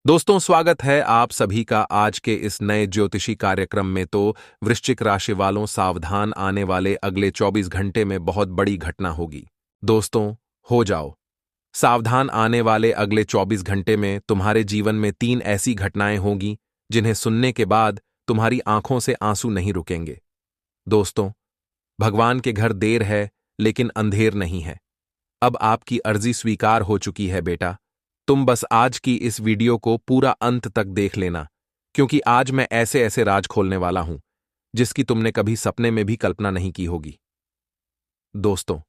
दोस्तों, स्वागत है आप सभी का आज के इस नए ज्योतिषी कार्यक्रम में। तो वृश्चिक राशि वालों, सावधान, आने वाले अगले 24 घंटे में बहुत बड़ी घटना होगी। दोस्तों, हो जाओ सावधान। आने वाले अगले 24 घंटे में तुम्हारे जीवन में 3 ऐसी घटनाएं होंगी जिन्हें सुनने के बाद तुम्हारी आंखों से आंसू नहीं रुकेंगे। दोस्तों, भगवान के घर देर है लेकिन अंधेर नहीं है। अब आपकी अर्जी स्वीकार हो चुकी है बेटा। तुम बस आज की इस वीडियो को पूरा अंत तक देख लेना, क्योंकि आज मैं ऐसे ऐसे राज खोलने वाला हूं जिसकी तुमने कभी सपने में भी कल्पना नहीं की होगी। दोस्तों,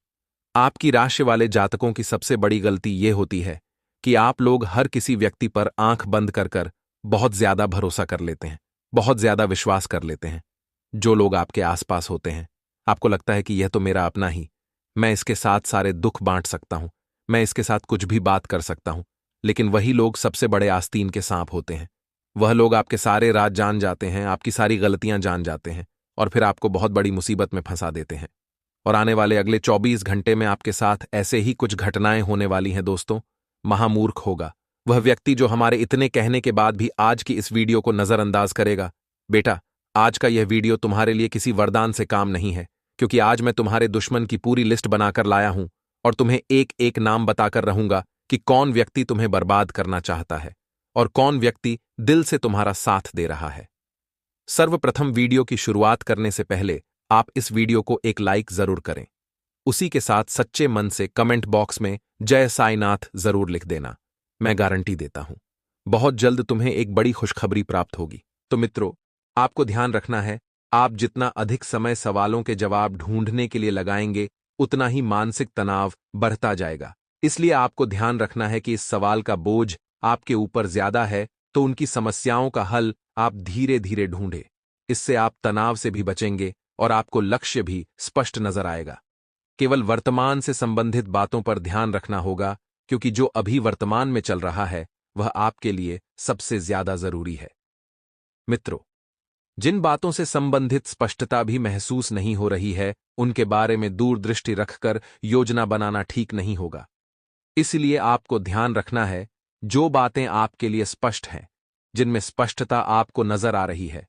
आपकी राशि वाले जातकों की सबसे बड़ी गलती यह होती है कि आप लोग हर किसी व्यक्ति पर आंख बंद कर कर बहुत ज्यादा भरोसा कर लेते हैं, बहुत ज्यादा विश्वास कर लेते हैं। जो लोग आपके आसपास होते हैं, आपको लगता है कि यह तो मेरा अपना ही, मैं इसके साथ सारे दुख बांट सकता हूं, मैं इसके साथ कुछ भी बात कर सकता हूं। लेकिन वही लोग सबसे बड़े आस्तीन के सांप होते हैं। वह लोग आपके सारे राज जान जाते हैं, आपकी सारी गलतियां जान जाते हैं और फिर आपको बहुत बड़ी मुसीबत में फंसा देते हैं। और आने वाले अगले 24 घंटे में आपके साथ ऐसे ही कुछ घटनाएं होने वाली हैं। दोस्तों, महामूर्ख होगा वह व्यक्ति जो हमारे इतने कहने के बाद भी आज की इस वीडियो को नजरअंदाज करेगा। बेटा, आज का यह वीडियो तुम्हारे लिए किसी वरदान से काम नहीं है, क्योंकि आज मैं तुम्हारे दुश्मन की पूरी लिस्ट बनाकर लाया हूं और तुम्हें एक एक नाम बताकर रहूंगा कि कौन व्यक्ति तुम्हें बर्बाद करना चाहता है और कौन व्यक्ति दिल से तुम्हारा साथ दे रहा है। सर्वप्रथम, वीडियो की शुरुआत करने से पहले आप इस वीडियो को एक लाइक जरूर करें। उसी के साथ सच्चे मन से कमेंट बॉक्स में जय साईनाथ जरूर लिख देना। मैं गारंटी देता हूं, बहुत जल्द तुम्हें एक बड़ी खुशखबरी प्राप्त होगी। तो मित्रों, आपको ध्यान रखना है, आप जितना अधिक समय सवालों के जवाब ढूंढने के लिए लगाएंगे, उतना ही मानसिक तनाव बढ़ता जाएगा। इसलिए आपको ध्यान रखना है कि इस सवाल का बोझ आपके ऊपर ज्यादा है, तो उनकी समस्याओं का हल आप धीरे धीरे ढूंढें। इससे आप तनाव से भी बचेंगे और आपको लक्ष्य भी स्पष्ट नजर आएगा। केवल वर्तमान से संबंधित बातों पर ध्यान रखना होगा, क्योंकि जो अभी वर्तमान में चल रहा है वह आपके लिए सबसे ज्यादा जरूरी है। मित्रों, जिन बातों से संबंधित स्पष्टता भी महसूस नहीं हो रही है, उनके बारे में दूरदृष्टि रखकर योजना बनाना ठीक नहीं होगा। इसलिए आपको ध्यान रखना है, जो बातें आपके लिए स्पष्ट हैं, जिनमें स्पष्टता आपको नजर आ रही है,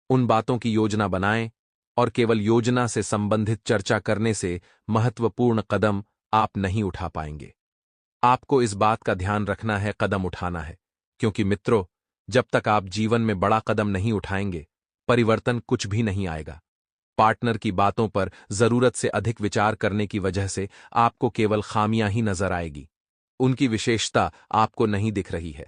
उन बातों की योजना बनाएं और केवल योजना से संबंधित चर्चा करने से महत्वपूर्ण कदम आप नहीं उठा पाएंगे। आपको इस बात का ध्यान रखना है, कदम उठाना है, क्योंकि मित्रों, जब तक आप जीवन में बड़ा कदम नहीं उठाएंगे, परिवर्तन कुछ भी नहीं आएगा। पार्टनर की बातों पर जरूरत से अधिक विचार करने की वजह से आपको केवल खामियां ही नजर आएगी, उनकी विशेषता आपको नहीं दिख रही है।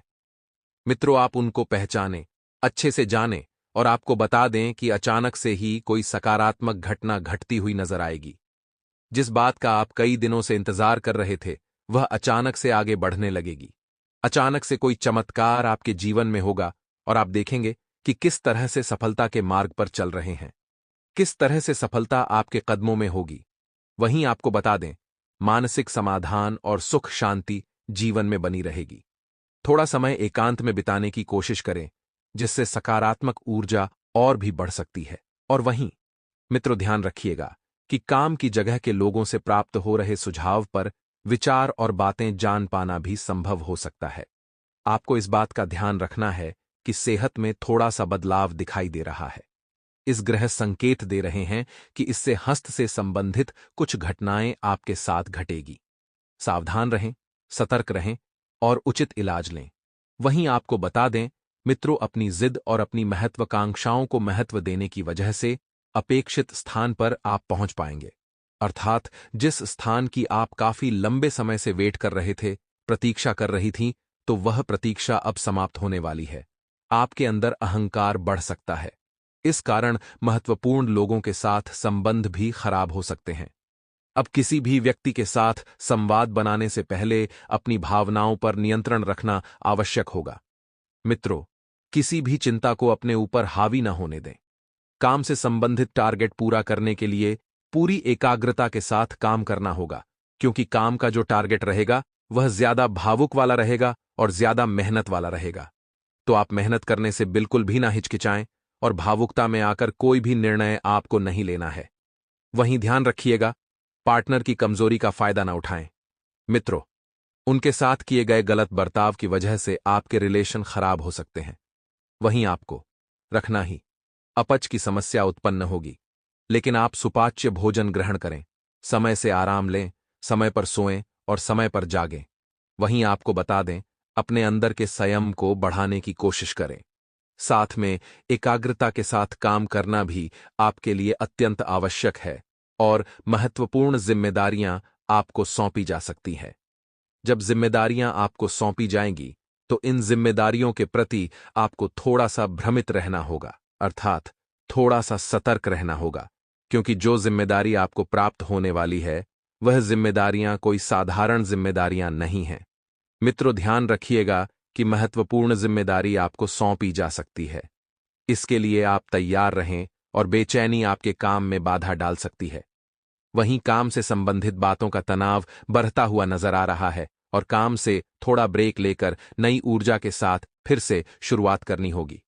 मित्रों, आप उनको पहचानें, अच्छे से जानें और आपको बता दें कि अचानक से ही कोई सकारात्मक घटना घटती हुई नजर आएगी। जिस बात का आप कई दिनों से इंतजार कर रहे थे, वह अचानक से आगे बढ़ने लगेगी। अचानक से कोई चमत्कार आपके जीवन में होगा और आप देखेंगे कि किस तरह से सफलता के मार्ग पर चल रहे हैं, किस तरह से सफलता आपके कदमों में होगी। वहीं आपको बता दें, मानसिक समाधान और सुख शांति जीवन में बनी रहेगी। थोड़ा समय एकांत में बिताने की कोशिश करें, जिससे सकारात्मक ऊर्जा और भी बढ़ सकती है। और वहीं मित्रों, ध्यान रखिएगा कि काम की जगह के लोगों से प्राप्त हो रहे सुझाव पर विचार और बातें जान पाना भी संभव हो सकता है। आपको इस बात का ध्यान रखना है कि सेहत में थोड़ा सा बदलाव दिखाई दे रहा है। इस ग्रह संकेत दे रहे हैं कि इससे हस्त से संबंधित कुछ घटनाएं आपके साथ घटेगी। सावधान रहें, सतर्क रहें और उचित इलाज लें। वहीं आपको बता दें मित्रों, अपनी जिद और अपनी महत्वाकांक्षाओं को महत्व देने की वजह से अपेक्षित स्थान पर आप पहुंच पाएंगे। अर्थात जिस स्थान की आप काफी लंबे समय से वेट कर रहे थे, प्रतीक्षा कर रही थीं, तो वह प्रतीक्षा अब समाप्त होने वाली है। आपके अंदर अहंकार बढ़ सकता है। इस कारण महत्वपूर्ण लोगों के साथ संबंध भी खराब हो सकते हैं। अब किसी भी व्यक्ति के साथ संवाद बनाने से पहले अपनी भावनाओं पर नियंत्रण रखना आवश्यक होगा। मित्रों, किसी भी चिंता को अपने ऊपर हावी न होने दें। काम से संबंधित टारगेट पूरा करने के लिए पूरी एकाग्रता के साथ काम करना होगा, क्योंकि काम का जो टारगेट रहेगा वह ज्यादा भावुक वाला रहेगा और ज्यादा मेहनत वाला रहेगा। तो आप मेहनत करने से बिल्कुल भी ना हिचकिचाएं और भावुकता में आकर कोई भी निर्णय आपको नहीं लेना है। वहीं ध्यान रखिएगा, पार्टनर की कमजोरी का फायदा ना उठाएं। मित्रों, उनके साथ किए गए गलत बर्ताव की वजह से आपके रिलेशन खराब हो सकते हैं। वहीं आपको रखना ही अपच की समस्या उत्पन्न होगी। लेकिन आप सुपाच्य भोजन ग्रहण करें, समय से आराम लें, समय पर सोएं और समय पर जागें। वहीं आपको बता दें, अपने अंदर के संयम को बढ़ाने की कोशिश करें। साथ में एकाग्रता के साथ काम करना भी आपके लिए अत्यंत आवश्यक है और महत्वपूर्ण जिम्मेदारियां आपको सौंपी जा सकती हैं। जब जिम्मेदारियां आपको सौंपी जाएंगी, तो इन जिम्मेदारियों के प्रति आपको थोड़ा सा भ्रमित रहना होगा, अर्थात थोड़ा सा सतर्क रहना होगा, क्योंकि जो जिम्मेदारी आपको प्राप्त होने वाली है, वह जिम्मेदारियां कोई साधारण जिम्मेदारियां नहीं हैं। मित्रों, ध्यान रखिएगा कि महत्वपूर्ण जिम्मेदारी आपको सौंपी जा सकती है। इसके लिए आप तैयार रहें और बेचैनी आपके काम में बाधा डाल सकती है। वहीं काम से संबंधित बातों का तनाव बढ़ता हुआ नजर आ रहा है और काम से थोड़ा ब्रेक लेकर नई ऊर्जा के साथ फिर से शुरुआत करनी होगी।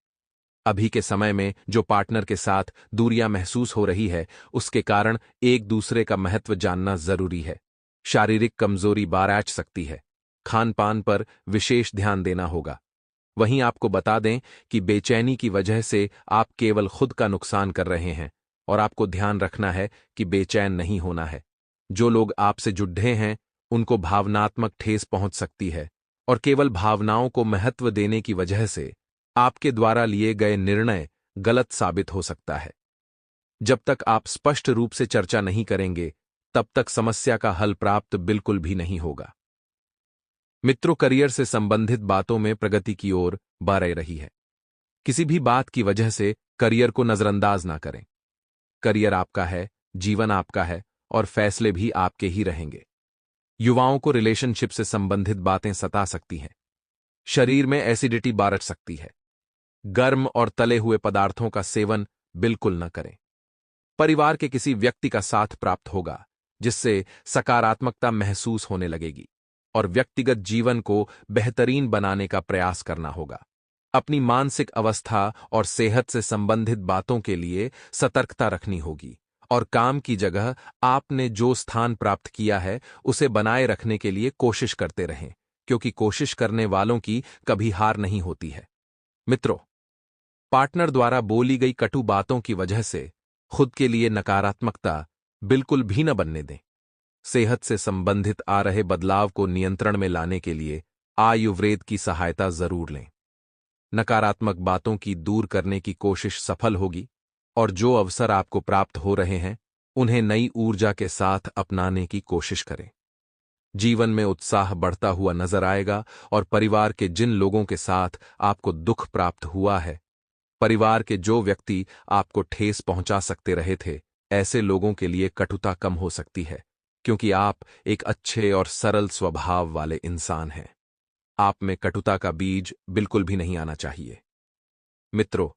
अभी के समय में जो पार्टनर के साथ दूरियां महसूस हो रही है, उसके कारण एक दूसरे का महत्व जानना जरूरी है। शारीरिक कमजोरी बार आ सकती है। खान पान पर विशेष ध्यान देना होगा। वहीं आपको बता दें कि बेचैनी की वजह से आप केवल खुद का नुकसान कर रहे हैं और आपको ध्यान रखना है कि बेचैन नहीं होना है। जो लोग आपसे जुड़े हैं, उनको भावनात्मक ठेस पहुंच सकती है और केवल भावनाओं को महत्व देने की वजह से आपके द्वारा लिए गए निर्णय गलत साबित हो सकता है। जब तक आप स्पष्ट रूप से चर्चा नहीं करेंगे, तब तक समस्या का हल प्राप्त बिल्कुल भी नहीं होगा। मित्रों, करियर से संबंधित बातों में प्रगति की ओर बढ़ रही है। किसी भी बात की वजह से करियर को नजरअंदाज ना करें। करियर आपका है, जीवन आपका है और फैसले भी आपके ही रहेंगे। युवाओं को रिलेशनशिप से संबंधित बातें सता सकती हैं। शरीर में एसिडिटी बढ़ सकती है। गर्म और तले हुए पदार्थों का सेवन बिल्कुल न करें। परिवार के किसी व्यक्ति का साथ प्राप्त होगा, जिससे सकारात्मकता महसूस होने लगेगी और व्यक्तिगत जीवन को बेहतरीन बनाने का प्रयास करना होगा। अपनी मानसिक अवस्था और सेहत से संबंधित बातों के लिए सतर्कता रखनी होगी और काम की जगह आपने जो स्थान प्राप्त किया है, उसे बनाए रखने के लिए कोशिश करते रहें, क्योंकि कोशिश करने वालों की कभी हार नहीं होती है। मित्रों, पार्टनर द्वारा बोली गई कटु बातों की वजह से खुद के लिए नकारात्मकता बिल्कुल भी न बनने दें। सेहत से संबंधित आ रहे बदलाव को नियंत्रण में लाने के लिए आयुर्वेद की सहायता जरूर लें। नकारात्मक बातों की दूर करने की कोशिश सफल होगी और जो अवसर आपको प्राप्त हो रहे हैं, उन्हें नई ऊर्जा के साथ अपनाने की कोशिश करें। जीवन में उत्साह बढ़ता हुआ नजर आएगा और परिवार के जिन लोगों के साथ आपको दुख प्राप्त हुआ है, परिवार के जो व्यक्ति आपको ठेस पहुंचा सकते रहे थे, ऐसे लोगों के लिए कटुता कम हो सकती है, क्योंकि आप एक अच्छे और सरल स्वभाव वाले इंसान हैं। आप में कटुता का बीज बिल्कुल भी नहीं आना चाहिए। मित्रों,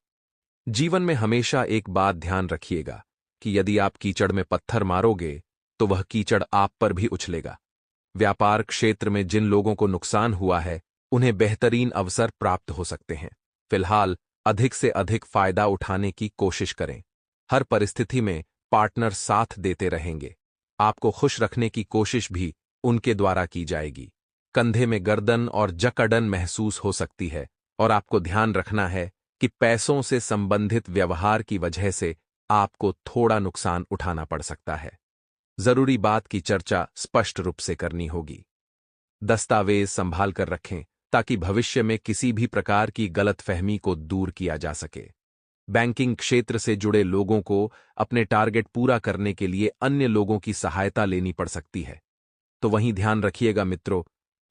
जीवन में हमेशा एक बात ध्यान रखिएगा कि यदि आप कीचड़ में पत्थर मारोगे, तो वह कीचड़ आप पर भी उछलेगा। व्यापार क्षेत्र में जिन लोगों को नुकसान हुआ है, उन्हें बेहतरीन अवसर प्राप्त हो सकते हैं। फिलहाल अधिक से अधिक फायदा उठाने की कोशिश करें। हर परिस्थिति में पार्टनर साथ देते रहेंगे। आपको खुश रखने की कोशिश भी उनके द्वारा की जाएगी। कंधे में गर्दन और जकड़न महसूस हो सकती है और आपको ध्यान रखना है कि पैसों से संबंधित व्यवहार की वजह से आपको थोड़ा नुकसान उठाना पड़ सकता है। जरूरी बात की चर्चा स्पष्ट रूप से करनी होगी। दस्तावेज संभाल कर रखें ताकि भविष्य में किसी भी प्रकार की गलतफहमी को दूर किया जा सके। बैंकिंग क्षेत्र से जुड़े लोगों को अपने टारगेट पूरा करने के लिए अन्य लोगों की सहायता लेनी पड़ सकती है। तो वहीं ध्यान रखिएगा मित्रों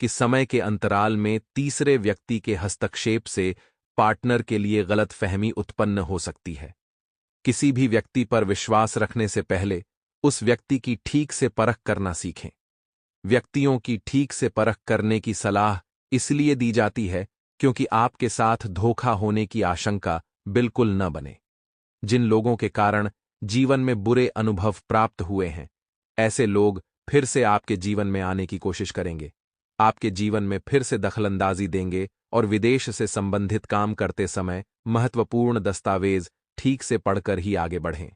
कि समय के अंतराल में तीसरे व्यक्ति के हस्तक्षेप से पार्टनर के लिए गलतफहमी उत्पन्न हो सकती है। किसी भी व्यक्ति पर विश्वास रखने से पहले उस व्यक्ति की ठीक से परख करना सीखें। व्यक्तियों की ठीक से परख करने की सलाह इसलिए दी जाती है क्योंकि आपके साथ धोखा होने की आशंका बिल्कुल न बने। जिन लोगों के कारण जीवन में बुरे अनुभव प्राप्त हुए हैं, ऐसे लोग फिर से आपके जीवन में आने की कोशिश करेंगे, आपके जीवन में फिर से दखलंदाजी देंगे और विदेश से संबंधित काम करते समय महत्वपूर्ण दस्तावेज ठीक से पढ़कर ही आगे बढ़ें।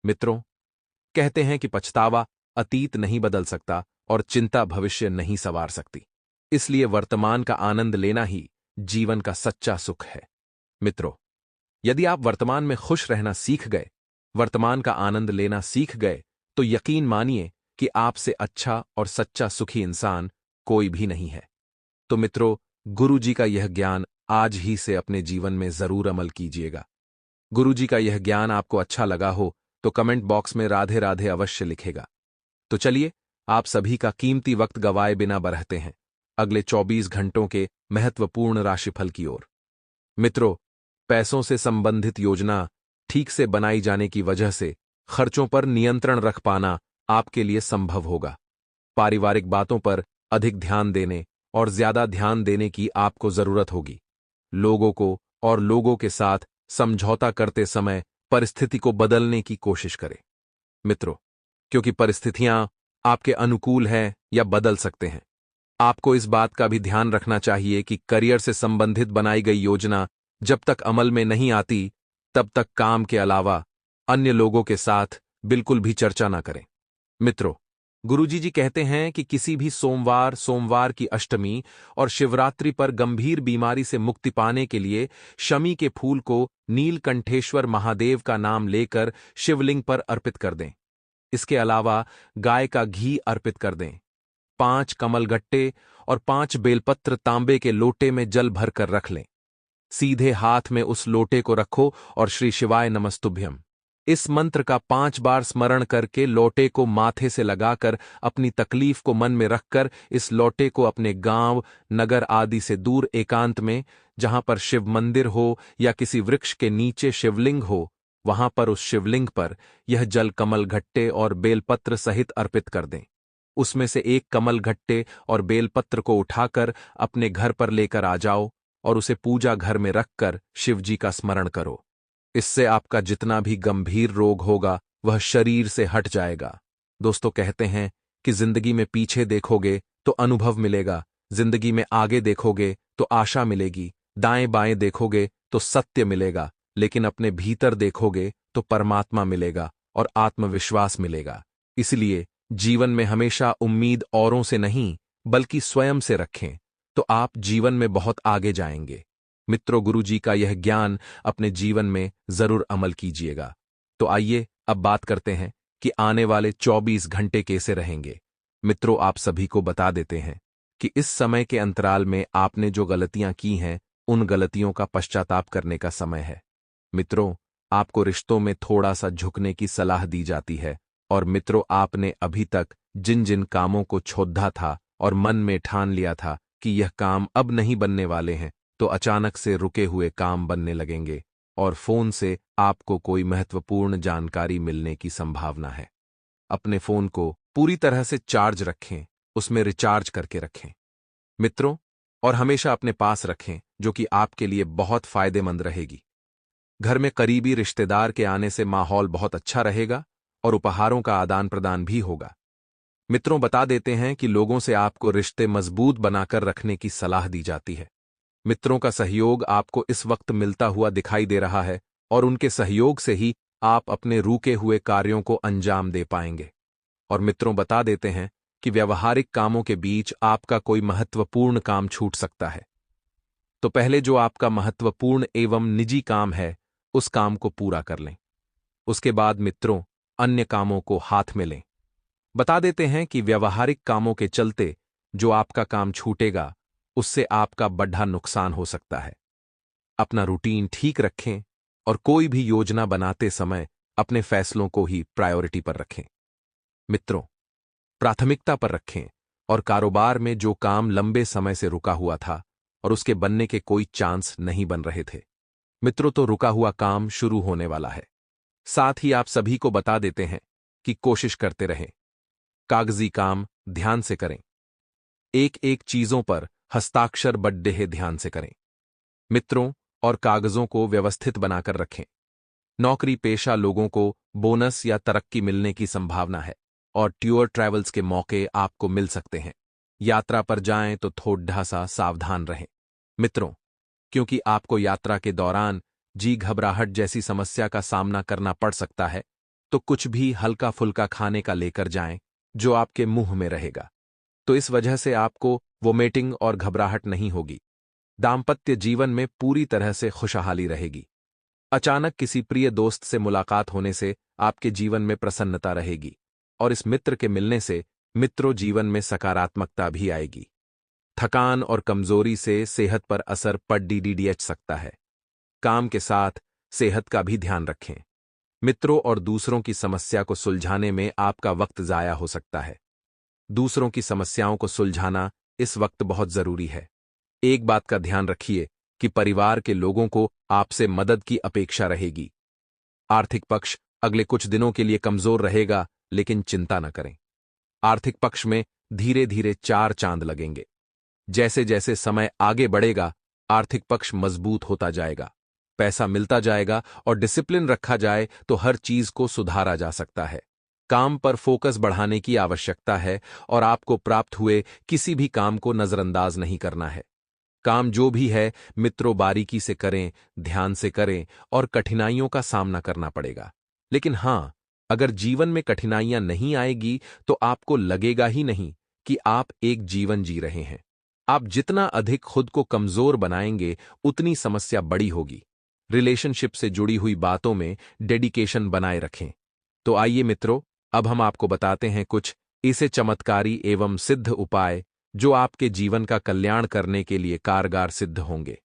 मित्रों, कहते हैं कि पछतावा अतीत नहीं बदल सकता और चिंता भविष्य नहीं संवार सकती। इसलिए वर्तमान का आनंद लेना ही जीवन का सच्चा सुख है। मित्रों, यदि आप वर्तमान में खुश रहना सीख गए, वर्तमान का आनंद लेना सीख गए, तो यकीन मानिए कि आपसे अच्छा और सच्चा सुखी इंसान कोई भी नहीं है। तो मित्रों, गुरु जी का यह ज्ञान आज ही से अपने जीवन में जरूर अमल कीजिएगा। गुरु जी का यह ज्ञान आपको अच्छा लगा हो तो कमेंट बॉक्स में राधे राधे अवश्य लिखेगा। तो चलिए, आप सभी का कीमती वक्त गवाए बिना बढ़ते हैं अगले 24 घंटों के महत्वपूर्ण राशिफल की ओर। मित्रों, पैसों से संबंधित योजना ठीक से बनाई जाने की वजह से खर्चों पर नियंत्रण रख पाना आपके लिए संभव होगा। पारिवारिक बातों पर अधिक ध्यान देने और ज्यादा ध्यान देने की आपको जरूरत होगी। लोगों को और लोगों के साथ समझौता करते समय परिस्थिति को बदलने की कोशिश करें। मित्रों, क्योंकि परिस्थितियां आपके अनुकूल हैं या बदल सकते हैं, आपको इस बात का भी ध्यान रखना चाहिए कि करियर से संबंधित बनाई गई योजना जब तक अमल में नहीं आती, तब तक काम के अलावा अन्य लोगों के साथ बिल्कुल भी चर्चा ना करें। मित्रों, गुरुजी जी कहते हैं कि किसी भी सोमवार की अष्टमी और शिवरात्रि पर गंभीर बीमारी से मुक्ति पाने के लिए शमी के फूल को नीलकंठेश्वर महादेव का नाम लेकर शिवलिंग पर अर्पित कर दें। इसके अलावा गाय का घी अर्पित कर दें। 5 कमलगट्टे और 5 बेलपत्र तांबे के लोटे में जल भरकर रख लें। सीधे हाथ में उस लोटे को रखो और श्री शिवाय नमस्तुभ्यम इस मंत्र का 5 बार स्मरण करके लोटे को माथे से लगाकर अपनी तकलीफ को मन में रखकर इस लोटे को अपने गांव, नगर आदि से दूर एकांत में, जहां पर शिव मंदिर हो या किसी वृक्ष के नीचे शिवलिंग हो, वहां पर उस शिवलिंग पर यह जल कमलघट्टे और बेलपत्र सहित अर्पित कर दें। उसमें से एक कमलघट्टे और बेलपत्र को उठाकर अपने घर पर लेकर आ जाओ और उसे पूजा घर में रखकर शिवजी का स्मरण करो। इससे आपका जितना भी गंभीर रोग होगा वह शरीर से हट जाएगा। दोस्तों, कहते हैं कि जिंदगी में पीछे देखोगे तो अनुभव मिलेगा, जिंदगी में आगे देखोगे तो आशा मिलेगी, दाएं बाएं देखोगे तो सत्य मिलेगा, लेकिन अपने भीतर देखोगे तो परमात्मा मिलेगा और आत्मविश्वास मिलेगा। इसलिए जीवन में हमेशा उम्मीद औरों से नहीं बल्कि स्वयं से रखें, तो आप जीवन में बहुत आगे जाएंगे। मित्रों, गुरु जी का यह ज्ञान अपने जीवन में जरूर अमल कीजिएगा। तो आइए अब बात करते हैं कि आने वाले 24 घंटे कैसे रहेंगे। मित्रों, आप सभी को बता देते हैं कि इस समय के अंतराल में आपने जो गलतियां की हैं, उन गलतियों का पश्चाताप करने का समय है। मित्रों, आपको रिश्तों में थोड़ा सा झुकने की सलाह दी जाती है। और मित्रों, आपने अभी तक जिन जिन कामों को छोड़ा था और मन में ठान लिया था कि यह काम अब नहीं बनने वाले हैं, तो अचानक से रुके हुए काम बनने लगेंगे और फोन से आपको कोई महत्वपूर्ण जानकारी मिलने की संभावना है। अपने फोन को पूरी तरह से चार्ज रखें, उसमें रिचार्ज करके रखें मित्रों, और हमेशा अपने पास रखें, जो कि आपके लिए बहुत फायदेमंद रहेगी। घर में करीबी रिश्तेदार के आने से माहौल बहुत अच्छा रहेगा और उपहारों का आदान प्रदान भी होगा। मित्रों, बता देते हैं कि लोगों से आपको रिश्ते मजबूत बनाकर रखने की सलाह दी जाती है। मित्रों का सहयोग आपको इस वक्त मिलता हुआ दिखाई दे रहा है और उनके सहयोग से ही आप अपने रुके हुए कार्यों को अंजाम दे पाएंगे। और मित्रों, बता देते हैं कि व्यवहारिक कामों के बीच आपका कोई महत्वपूर्ण काम छूट सकता है। तो पहले जो आपका महत्वपूर्ण एवं निजी काम है, उस काम को पूरा कर लें। उसके बाद मित्रों, अन्य कामों को हाथ में लें। बता देते हैं कि व्यवहारिक कामों के चलते जो आपका काम छूटेगा, उससे आपका बड़ा नुकसान हो सकता है। अपना रूटीन ठीक रखें और कोई भी योजना बनाते समय अपने फैसलों को ही प्रायोरिटी पर रखें। मित्रों, प्राथमिकता पर रखें और कारोबार में जो काम लंबे समय से रुका हुआ था और उसके बनने के कोई चांस नहीं बन रहे थे, मित्रों, तो रुका हुआ काम शुरू होने वाला है। साथ ही आप सभी को बता देते हैं कि कोशिश करते रहें, कागजी काम ध्यान से करें, एक एक चीजों पर हस्ताक्षर बड्डे ध्यान से करें मित्रों, और कागजों को व्यवस्थित बनाकर रखें। नौकरी पेशा लोगों को बोनस या तरक्की मिलने की संभावना है और टूर ट्रैवल्स के मौके आपको मिल सकते हैं। यात्रा पर जाएं तो थोड़ा सा सावधान रहें मित्रों, क्योंकि आपको यात्रा के दौरान जी घबराहट जैसी समस्या का सामना करना पड़ सकता है। तो कुछ भी हल्का फुल्का खाने का लेकर जाएं जो आपके मुंह में रहेगा। तो इस वजह से आपको वो मीटिंग और घबराहट नहीं होगी। दाम्पत्य जीवन में पूरी तरह से खुशहाली रहेगी। अचानक किसी प्रिय दोस्त से मुलाकात होने से आपके जीवन में प्रसन्नता रहेगी और इस मित्र के मिलने से मित्रों जीवन में सकारात्मकता भी आएगी। थकान और कमजोरी से सेहत पर असर पड़ सकता है। काम के साथ सेहत का भी ध्यान रखें। मित्रों और दूसरों की समस्या को सुलझाने में आपका वक्त जाया हो सकता है। दूसरों की समस्याओं को सुलझाना इस वक्त बहुत जरूरी है। एक बात का ध्यान रखिए कि परिवार के लोगों को आपसे मदद की अपेक्षा रहेगी। आर्थिक पक्ष अगले कुछ दिनों के लिए कमजोर रहेगा, लेकिन चिंता न करें। आर्थिक पक्ष में धीरे धीरे चार चांद लगेंगे। जैसे जैसे समय आगे बढ़ेगा, आर्थिक पक्ष मजबूत होता जाएगा, पैसा मिलता जाएगा और डिसिप्लिन रखा जाए तो हर चीज को सुधारा जा सकता है। काम पर फोकस बढ़ाने की आवश्यकता है और आपको प्राप्त हुए किसी भी काम को नजरअंदाज नहीं करना है। काम जो भी है मित्रों बारीकी से करें, ध्यान से करें और कठिनाइयों का सामना करना पड़ेगा। लेकिन हां, अगर जीवन में कठिनाइयां नहीं आएगी तो आपको लगेगा ही नहीं कि आप एक जीवन जी रहे हैं। आप जितना अधिक खुद को कमजोर बनाएंगे उतनी समस्या बड़ी होगी। रिलेशनशिप से जुड़ी हुई बातों में डेडिकेशन बनाए रखें। तो आइए मित्रों, अब हम आपको बताते हैं कुछ ऐसे चमत्कारी एवं सिद्ध उपाय जो आपके जीवन का कल्याण करने के लिए कारगर सिद्ध होंगे।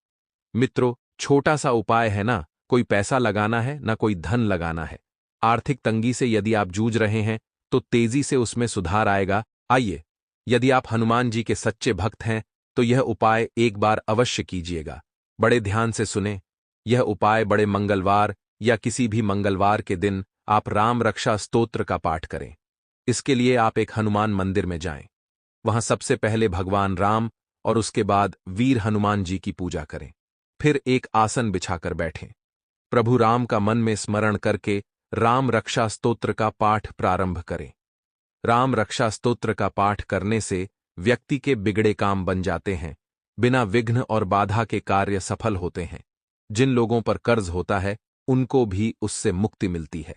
मित्रों, छोटा सा उपाय है ना, कोई पैसा लगाना है ना कोई धन लगाना है। आर्थिक तंगी से यदि आप जूझ रहे हैं तो तेजी से उसमें सुधार आएगा। आइए, यदि आप हनुमान जी के सच्चे भक्त हैं तो यह उपाय एक बार अवश्य कीजिएगा। बड़े ध्यान से सुने। यह उपाय बड़े मंगलवार या किसी भी मंगलवार के दिन आप राम रक्षा स्तोत्र का पाठ करें। इसके लिए आप एक हनुमान मंदिर में जाएं। वहां सबसे पहले भगवान राम और उसके बाद वीर हनुमान जी की पूजा करें। फिर एक आसन बिछाकर बैठें। प्रभु राम का मन में स्मरण करके राम रक्षा स्तोत्र का पाठ प्रारंभ करें। राम रक्षा स्तोत्र का पाठ करने से व्यक्ति के बिगड़े काम बन जाते हैं। बिना विघ्न और बाधा के कार्य सफल होते हैं। जिन लोगों पर कर्ज होता है उनको भी उससे मुक्ति मिलती है।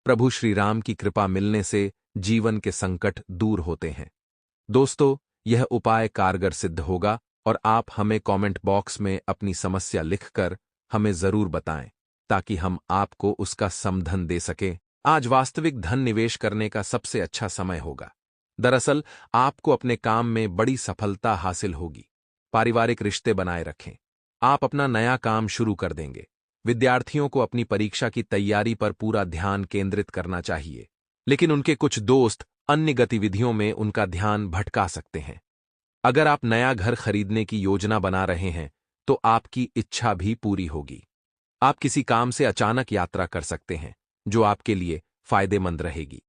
प्रभु श्री राम की कृपा मिलने से जीवन के संकट दूर होते हैं। दोस्तों, यह उपाय कारगर सिद्ध होगा और आप हमें कमेंट बॉक्स में अपनी समस्या लिखकर हमें जरूर बताएं ताकि हम आपको उसका समाधान दे सकें। आज वास्तविक धन निवेश करने का सबसे अच्छा समय होगा। दरअसल आपको अपने काम में बड़ी सफलता हासिल होगी। पारिवारिक रिश्ते बनाए रखें। आप अपना नया काम शुरू कर देंगे। विद्यार्थियों को अपनी परीक्षा की तैयारी पर पूरा ध्यान केंद्रित करना चाहिए, लेकिन उनके कुछ दोस्त अन्य गतिविधियों में उनका ध्यान भटका सकते हैं। अगर आप नया घर खरीदने की योजना बना रहे हैं तो आपकी इच्छा भी पूरी होगी। आप किसी काम से अचानक यात्रा कर सकते हैं जो आपके लिए फायदेमंद रहेगी।